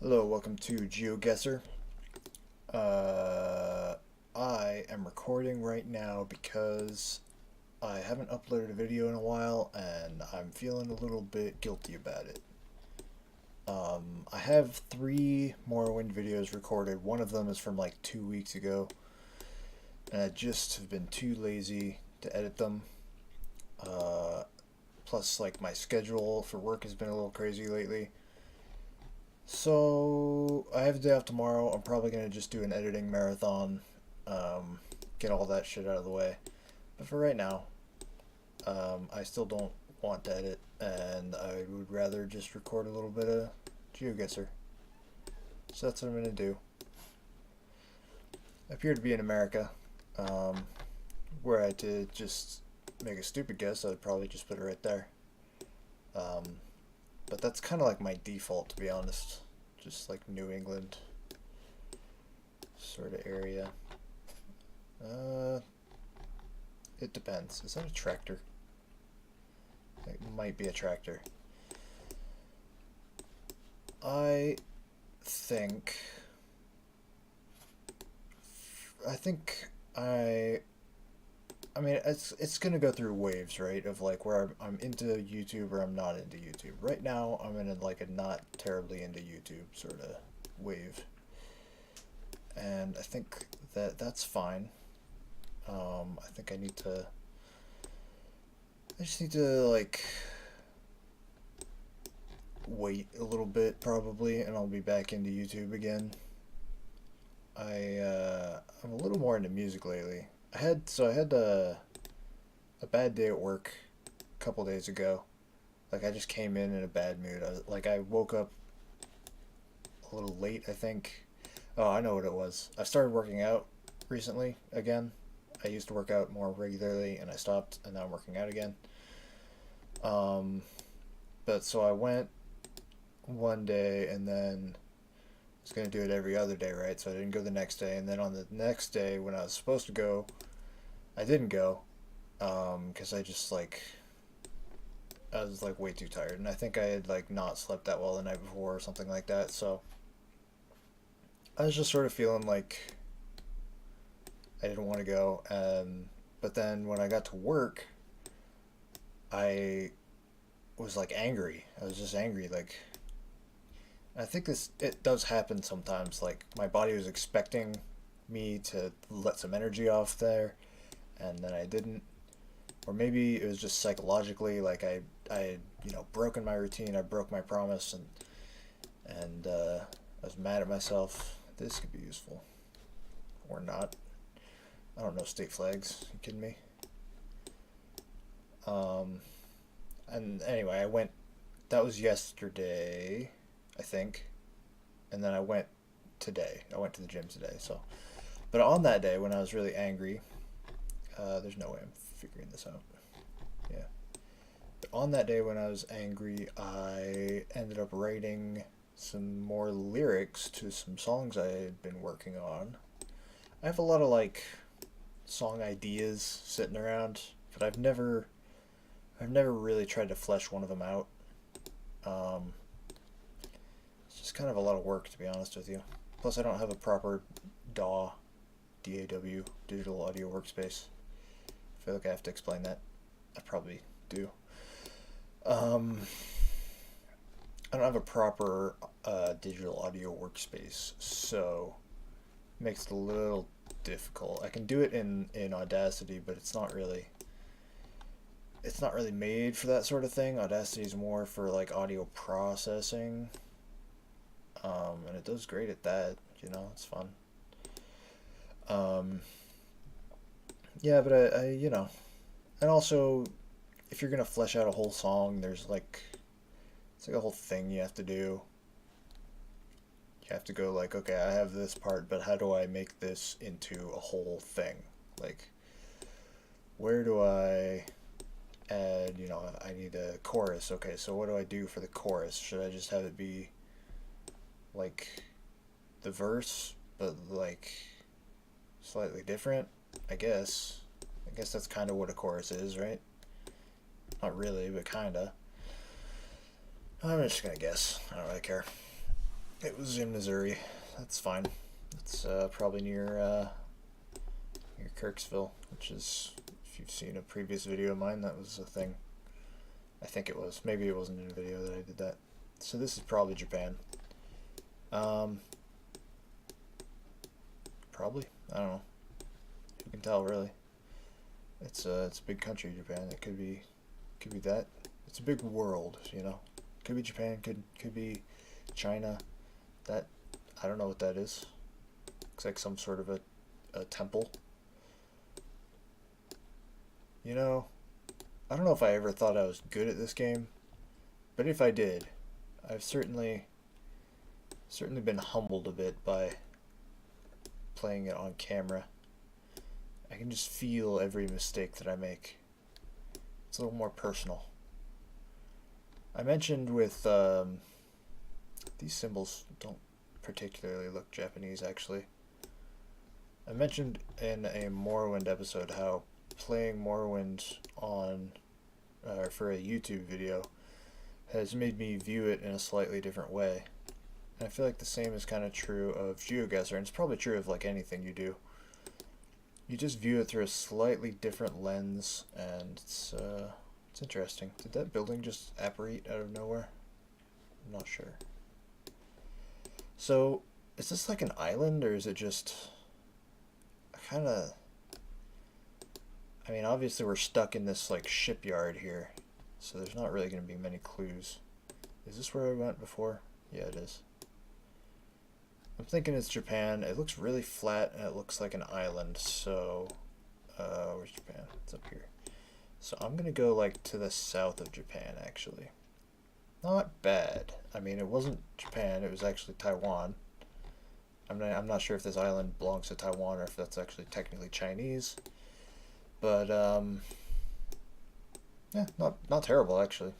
Hello, welcome to Geoguessr. Uh, I am recording right now because I haven't uploaded a video in a while and I'm feeling a little bit guilty about it. I have 3 Morrowind videos recorded. One of them is from like 2 weeks ago, and I just have been too lazy to edit them. Uh, Plus, like, my schedule for work has been a little crazy lately. So I have a day off tomorrow. I'm probably gonna just do an editing marathon, get all that shit out of the way. But for right now, I still don't want to edit, and I would rather just record a little bit of GeoGuessr. So that's what I'm gonna do. I appear to be in America. Um, Were I to just make a stupid guess, I'd probably just put it right there. Um, but that's kind of like my default, to be honest. Just like New England sort of area. Uh, it depends. Is that a tractor? It might be a tractor. I think. I think I. I mean, it's gonna go through waves, right? Of like where I'm into YouTube or I'm not into YouTube. Right now, I'm in like a not terribly into YouTube sort of wave, and I think that that's fine. I think I need to. I just need to like wait a little bit probably, and I'll be back into YouTube again. I'm a little more into music lately. I had a bad day at work a couple days ago. Like I just came in a bad mood. I woke up a little late, I think. Oh, I know what it was. I started working out recently again. I used to work out more regularly and I stopped, and now I'm working out again. Um, but so I went one day, and then I was gonna do it every other day, right? So I didn't go the next day, and then on the next day when I was supposed to go, I didn't go, because I was like way too tired, and I think I had like not slept that well the night before or something like that. So I was just sort of feeling like I didn't want to go. But then when I got to work, I was like angry. I was just angry. Like I think this it does happen sometimes. Like my body was expecting me to let some energy off there, and then I didn't. Or maybe it was just psychologically, like I had, broken my routine. I broke my promise, and I was mad at myself. This could be useful or not. I don't know state flags. You kidding me? Um, and anyway, I went. That was yesterday, I think, and then I went today. I went to the gym today. So, but on that day when I was really angry, there's no way I'm figuring this out. Yeah. But on that day when I was angry, I ended up writing some more lyrics to some songs I had been working on. I have a lot of like song ideas sitting around, but I've never really tried to flesh one of them out. Um, it's just kind of a lot of work, to be honest with you. Plus, I don't have a proper DAW, digital audio workspace. I feel like I have to explain that. I probably do. Um, I don't have a proper digital audio workspace, so it makes it a little difficult. I can do it in Audacity, but it's not really made for that sort of thing. Audacity is more for like audio processing, and it does great at that. It's fun. Um, yeah, but and also if you're gonna flesh out a whole song, there's like it's like a whole thing you have to do. You have to go like, okay, I have this part, but how do I make this into a whole thing? Like, where do I add? I need a chorus. Okay, so what do I do for the chorus? Should I just have it be like the verse, but like slightly different? I guess. I guess that's kind of what a chorus is, right? Not really, but kinda. I'm just gonna guess. I don't really care. It was in Missouri. That's fine. It's probably near Kirksville, which is, if you've seen a previous video of mine, that was a thing. I think it was. Maybe it wasn't in a video that I did that. So this is probably Japan. Probably. I don't know. Who can tell, really? It's a big country, Japan. It could be that. It's a big world, you know. Could be Japan. Could be China. That, I don't know what that is. Looks like some sort of a temple. You know, I don't know if I ever thought I was good at this game, but if I did, I've certainly been humbled a bit by playing it on camera. I can just feel every mistake that I make. It's a little more personal. I mentioned with these symbols don't particularly look Japanese, actually. I mentioned in a Morrowind episode how playing Morrowind on for a YouTube video has made me view it in a slightly different way. And I feel like the same is kind of true of Geoguessr, and it's probably true of like anything you do. You just view it through a slightly different lens, and it's interesting. Did that building just apparate out of nowhere? I'm not sure. So, is this like an island, or is it just kind of... I mean, obviously we're stuck in this like shipyard here, so there's not really going to be many clues. Is this where I went before? Yeah, it is. I'm thinking it's Japan. It looks really flat and it looks like an island, so where's Japan? It's up here. So I'm going to go like to the south of Japan, actually. Not bad. I mean, it wasn't Japan, it was actually Taiwan. I'm not sure if this island belongs to Taiwan or if that's actually technically Chinese. But yeah, not terrible, actually.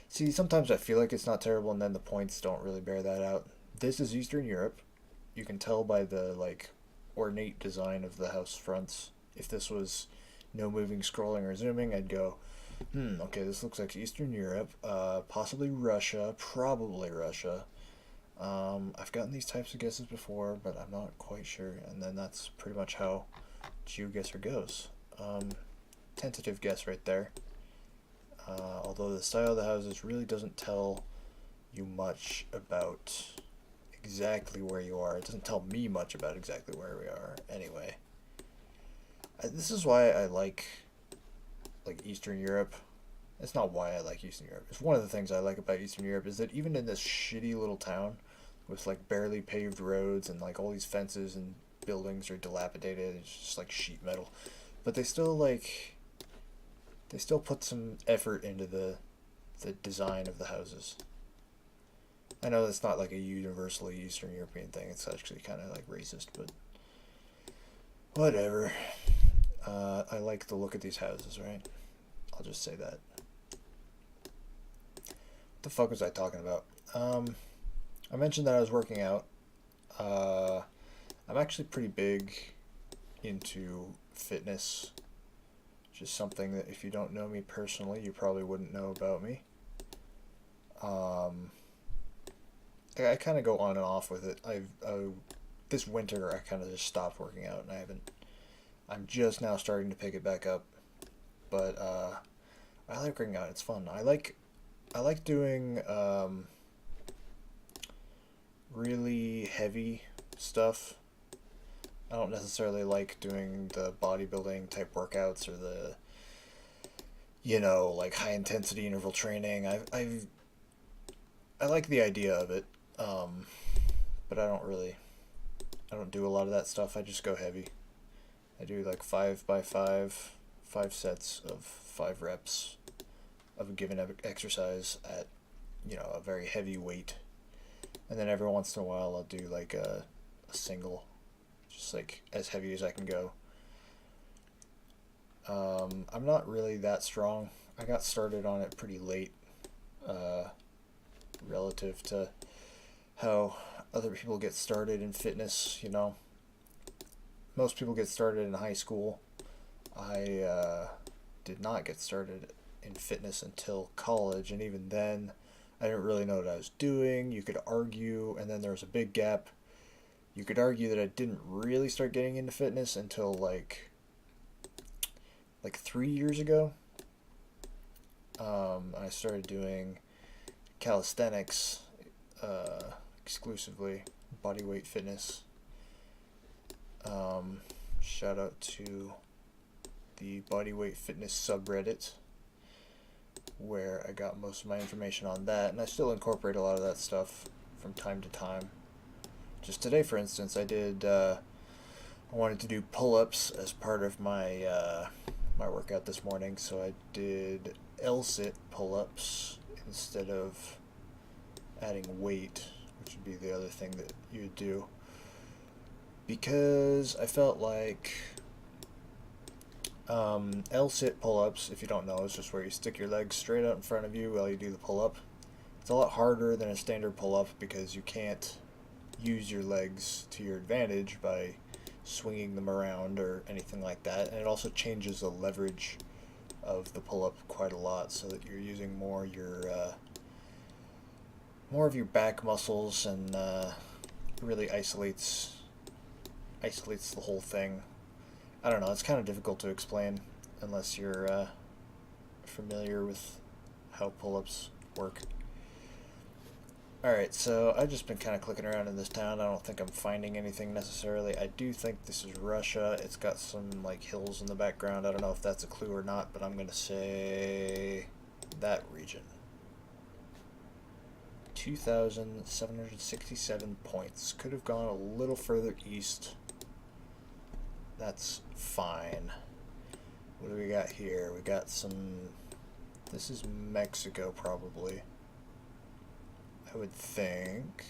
See, sometimes I feel like it's not terrible, and then the points don't really bear that out. This is Eastern Europe. You can tell by the like ornate design of the house fronts. If this was no moving, scrolling, or zooming, I'd go, okay, this looks like Eastern Europe, possibly Russia, probably Russia. I've gotten these types of guesses before, but I'm not quite sure, and then that's pretty much how Geoguessr goes. Tentative guess right there. Although the style of the houses really doesn't tell you much about exactly where you are. It doesn't tell me much about exactly where we are anyway. This is why I like Eastern Europe. It's not why I like Eastern Europe. It's one of the things I like about Eastern Europe is that even in this shitty little town with like barely paved roads and like all these fences and buildings are dilapidated, it's just like sheet metal, but they still put some effort into the design of the houses. I know that's not like a universally Eastern European thing. It's actually kind of like racist, but whatever. I like the look of these houses, right? I'll just say that. What the fuck was I talking about? I mentioned that I was working out. I'm actually pretty big into fitness, which is something that if you don't know me personally, you probably wouldn't know about me. I kind of go on and off with it. This winter I kind of just stopped working out, and I'm just now starting to pick it back up. But I like working out. It's fun. I like doing really heavy stuff. I don't necessarily like doing the bodybuilding type workouts or the, like high intensity interval training. I like the idea of it, but I don't do a lot of that stuff. I just go heavy. I do like 5x5, 5 sets of 5 reps of a given exercise at, a very heavy weight. And then every once in a while I'll do like a single, just like as heavy as I can go. I'm not really that strong. I got started on it pretty late, relative to how other people get started in fitness, Most people get started in high school. I did not get started in fitness until college, and even then I didn't really know what I was doing. You could argue, and then there was a big gap. You could argue that I didn't really start getting into fitness until like 3 years ago. I started doing calisthenics exclusively, body weight fitness. Shout out to the body weight fitness subreddit, where I got most of my information on that, and I still incorporate a lot of that stuff from time to time. Just today, for instance, I wanted to do pull-ups as part of my workout this morning, so I did L-sit pull-ups instead of adding weight, which would be the other thing that you would do, because I felt like L-sit pull-ups, if you don't know, is just where you stick your legs straight out in front of you while you do the pull-up. It's a lot harder than a standard pull-up because you can't use your legs to your advantage by swinging them around or anything like that, and it also changes the leverage of the pull-up quite a lot, so that you're using more of your back muscles, and really isolates the whole thing. I don't know, it's kind of difficult to explain unless you're familiar with how pull-ups work. Alright, so I've just been kind of clicking around in this town. I don't think I'm finding anything necessarily. I do think this is Russia. It's got some like hills in the background. I don't know if that's a clue or not, but I'm going to say that region. 2,767 points. Could have gone a little further east. That's fine. What do we got here? We got some... This is Mexico, probably. I would think.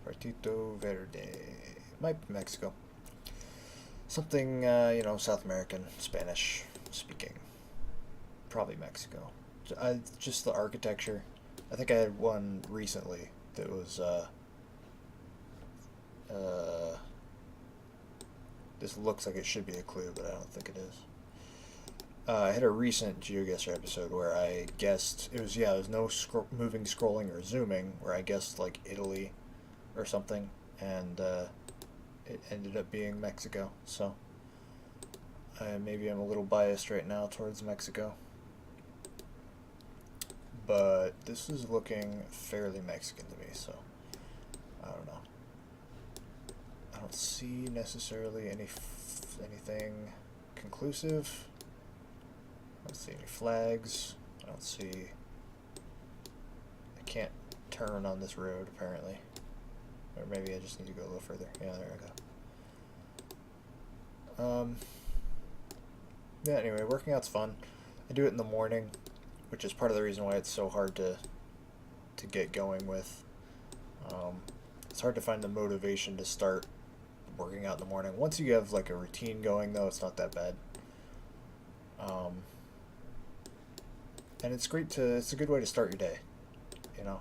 Partito Verde. Might be Mexico. Something, South American, Spanish speaking. Probably Mexico. Just the architecture. I think I had one recently that was, this looks like it should be a clue, but I don't think it is. I had a recent Geoguessr episode where I guessed, it was no moving, scrolling, or zooming, where I guessed, like, Italy or something, and it ended up being Mexico, so maybe I'm a little biased right now towards Mexico. But this is looking fairly Mexican to me, so I don't know. I don't see necessarily anything conclusive. I don't see any flags. I don't see... I can't turn on this road, apparently. Or maybe I just need to go a little further. Yeah, there I go. Yeah, anyway, working out's fun. I do it in the morning, which is part of the reason why it's so hard to get going with. It's hard to find the motivation to start working out in the morning. Once you have like a routine going, though, it's not that bad. And it's a good way to start your day, you know.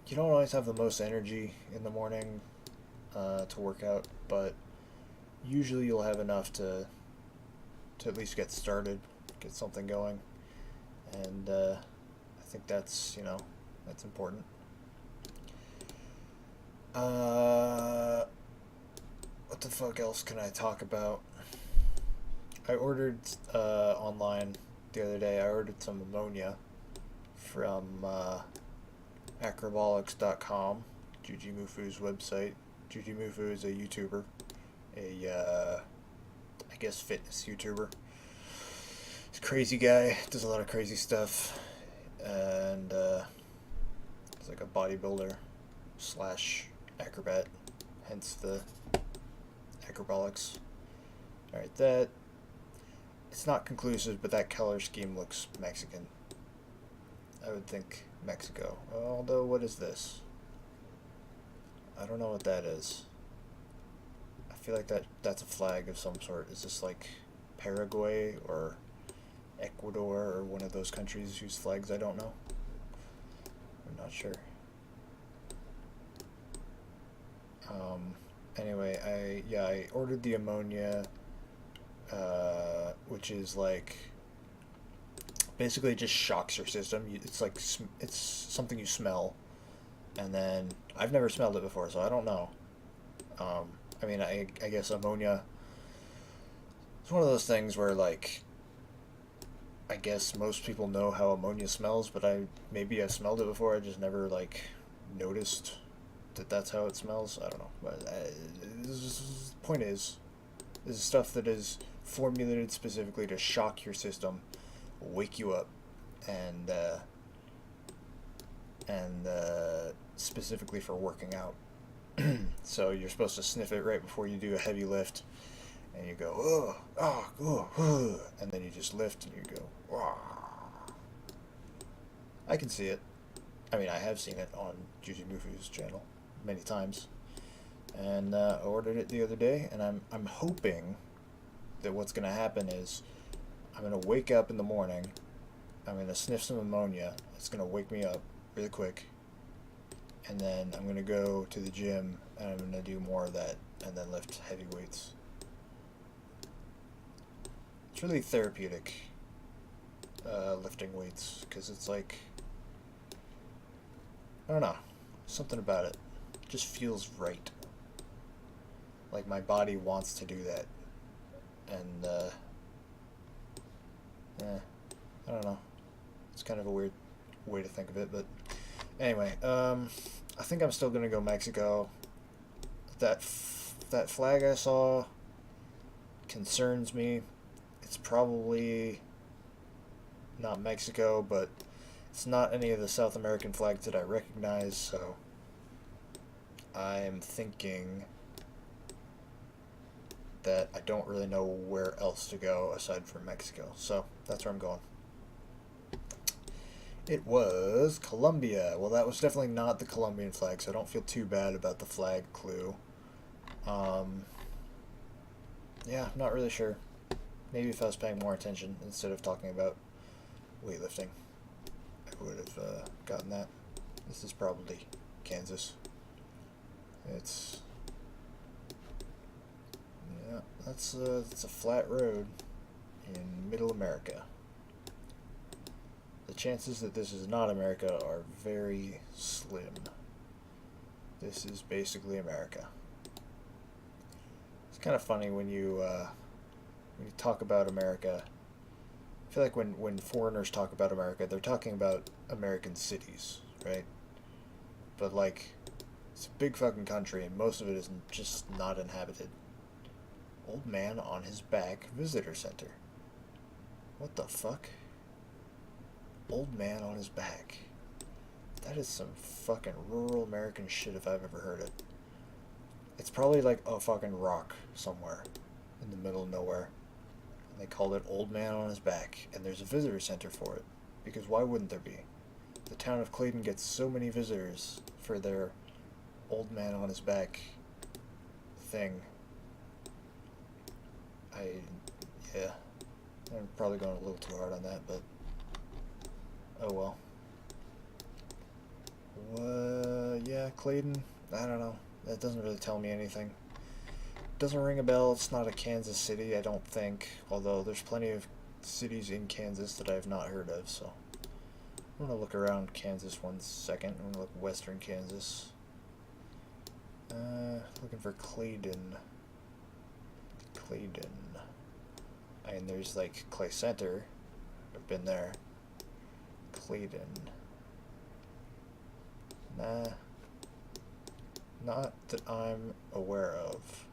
You don't always have the most energy in the morning to work out, but usually you'll have enough to at least get started, get something going, and I think that's important. What the fuck else can I talk about? I ordered online the other day. I ordered some ammonia from acrobolics.com, Jujimufu's website. Jujimufu is a YouTuber, I guess fitness YouTuber. He's a crazy guy, does a lot of crazy stuff, and he's like a bodybuilder / acrobat, hence the acrobolics. Alright, it's not conclusive, but that color scheme looks Mexican. I would think Mexico. Although, what is this? I don't know what that is. I feel like that's a flag of some sort. Is this like Paraguay or Ecuador or one of those countries whose flags I don't know? I'm not sure. Anyway, I ordered the ammonia, which is like basically it just shocks your system. It's like it's something you smell, and then I've never smelled it before, so I don't know. I mean, I guess ammonia. It's one of those things where like I guess most people know how ammonia smells, but maybe I've smelled it before. I just never like noticed that that's how it smells. I don't know, but the point is, this is stuff that is formulated specifically to shock your system, wake you up, and specifically for working out. So you're supposed to sniff it right before you do a heavy lift, and you go, oh, oh, oh, oh, and then you just lift and you go, oh. I can see it. I mean, I have seen it on Juicy Mufu's channel many times, and I ordered it the other day, and I'm hoping that what's gonna happen is I'm gonna wake up in the morning, I'm gonna sniff some ammonia, it's gonna wake me up really quick, and then I'm gonna go to the gym and I'm gonna do more of that and then lift heavy weights. It's really therapeutic, lifting weights, because it's like, I don't know, something about it just feels right. Like my body wants to do that, and I don't know. It's kind of a weird way to think of it, but anyway, I think I'm still gonna go Mexico. That flag I saw concerns me. It's probably not Mexico, but it's not any of the South American flags that I recognize, so I'm thinking that I don't really know where else to go aside from Mexico, so that's where I'm going. It was Colombia. Well, that was definitely not the Colombian flag, so I don't feel too bad about the flag clue. Yeah, I'm not really sure. Maybe if I was paying more attention instead of talking about weightlifting, I would have gotten that. This is probably Kansas. It's, yeah, that's a flat road in Middle America. The chances that this is not America are very slim. This is basically America. It's kind of funny when you talk about America. I feel like when foreigners talk about America, they're talking about American cities, right? But like, it's a big fucking country, and most of it is just not inhabited. Old man on his back visitor center. What the fuck? Old man on his back. That is some fucking rural American shit if I've ever heard it. It's probably like a fucking rock somewhere in the middle of nowhere. And they called it Old Man on His Back, and there's a visitor center for it. Because why wouldn't there be? The town of Clayton gets so many visitors for their Old Man on His Back thing. Yeah. I'm probably going a little too hard on that, but oh well. Yeah, Clayton, I don't know. That doesn't really tell me anything. Doesn't ring a bell. It's not a Kansas city, I don't think. Although there's plenty of cities in Kansas that I have not heard of, so I'm going to look around Kansas one second. I'm going to look western Kansas. Looking for Clayton. And there's like Clay Center. I've been there. Clayton. Nah. Not that I'm aware of.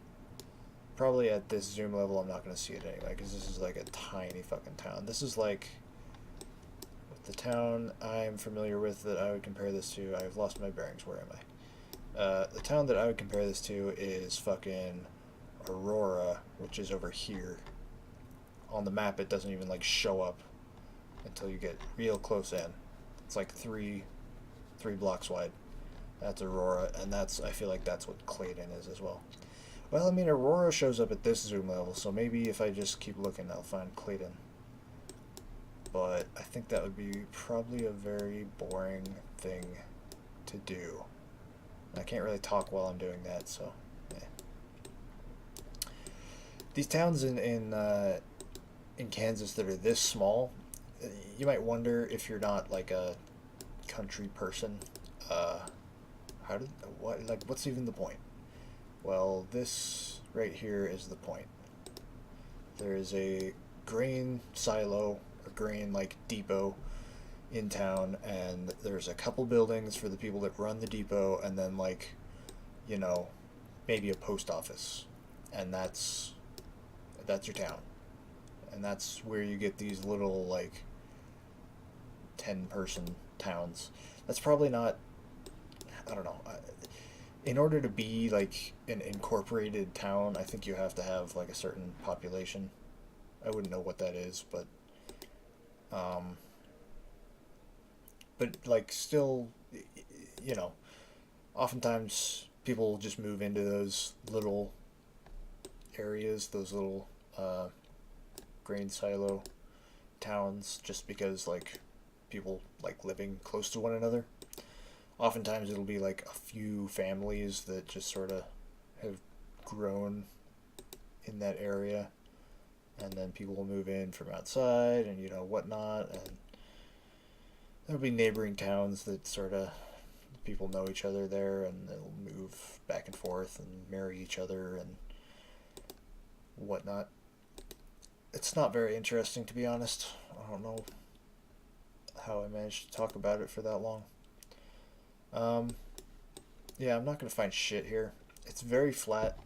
Probably at this zoom level I'm not going to see it anyway, because this is like a tiny fucking town. This is like the town I'm familiar with that I would compare this to. I've lost my bearings. Where am I? The town that I would compare this to is fucking Aurora, which is over here. On the map it doesn't even like show up until you get real close in. It's like three blocks wide. That's Aurora, and I feel like that's what Clayton is as well. Well, I mean, Aurora shows up at this zoom level, so maybe if I just keep looking, I'll find Clayton. But I think that would be probably a very boring thing to do. I can't really talk while I'm doing that, so These towns in Kansas that are this small you might wonder if you're not like a country person. Uh, how did what like what's even the point? Well, this right here is the point. There is a grain silo, a grain like depot in town, and there's a couple buildings for the people that run the depot, and then like, you know, maybe a post office, and that's your town, and that's where you get these little like 10-person towns. That's probably not. I don't know. In order to be like an incorporated town, I think you have to have like a certain population. I wouldn't know what that is, um, but like still, you know, oftentimes people just move into those little areas, those little grain silo towns, just because like people like living close to one another. Oftentimes it'll be like a few families that just sort of have grown in that area, and then people will move in from outside and whatnot, and there'll be neighboring towns that sort of people know each other there, and they'll move back and forth and marry each other and whatnot. It's not very interesting, to be honest. I don't know how I managed to talk about it for that long. Um, yeah, I'm not gonna find shit here. It's very flat,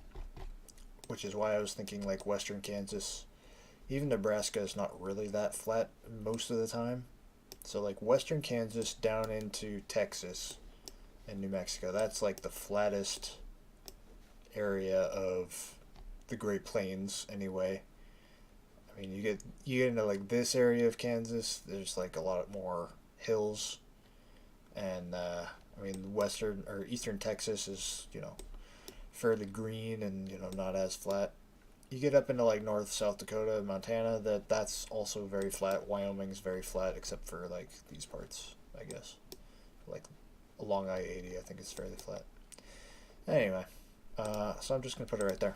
which is why I was thinking like western Kansas. Even Nebraska is not really that flat most of the time. So like western Kansas down into Texas and New Mexico, that's like the flattest area of the Great Plains anyway. I mean, you get into like this area of Kansas, there's like a lot more hills, and I mean western or eastern Texas is fairly green and not as flat. You get up into like North South Dakota, Montana, that's also very flat. Wyoming's very flat except for like these parts, I guess. Like along I-80, I think it's fairly flat. Anyway, so I'm just gonna put it right there.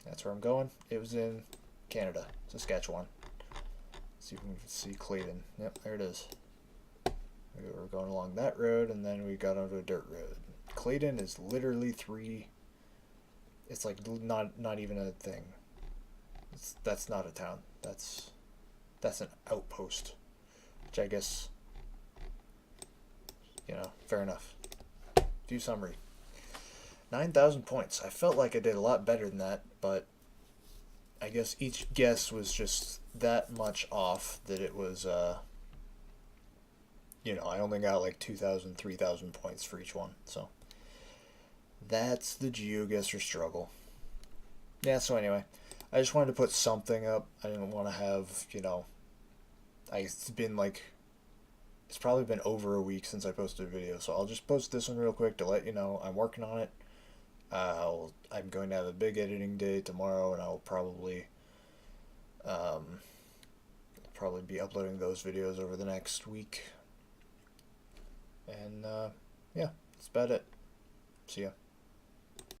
That's where I'm going. It was in Canada, Saskatchewan. Let's see if we can see Clayton. Yep, there it is. We were going along that road, and then we got onto a dirt road. Clayton is literally three. It's like not even a thing. That's not a town. That's an outpost, which I guess fair enough. View summary. 9,000 points. I felt like I did a lot better than that, but I guess each guess was just that much off that it was I only got like 2,000, 3,000 points for each one. So that's the Geoguessr struggle. Yeah, so anyway, I just wanted to put something up. I didn't want to have, it's probably been over a week since I posted a video, so I'll just post this one real quick to let you know I'm working on it. I'm going to have a big editing day tomorrow, and I'll probably be uploading those videos over the next week. And yeah, that's about it. See ya.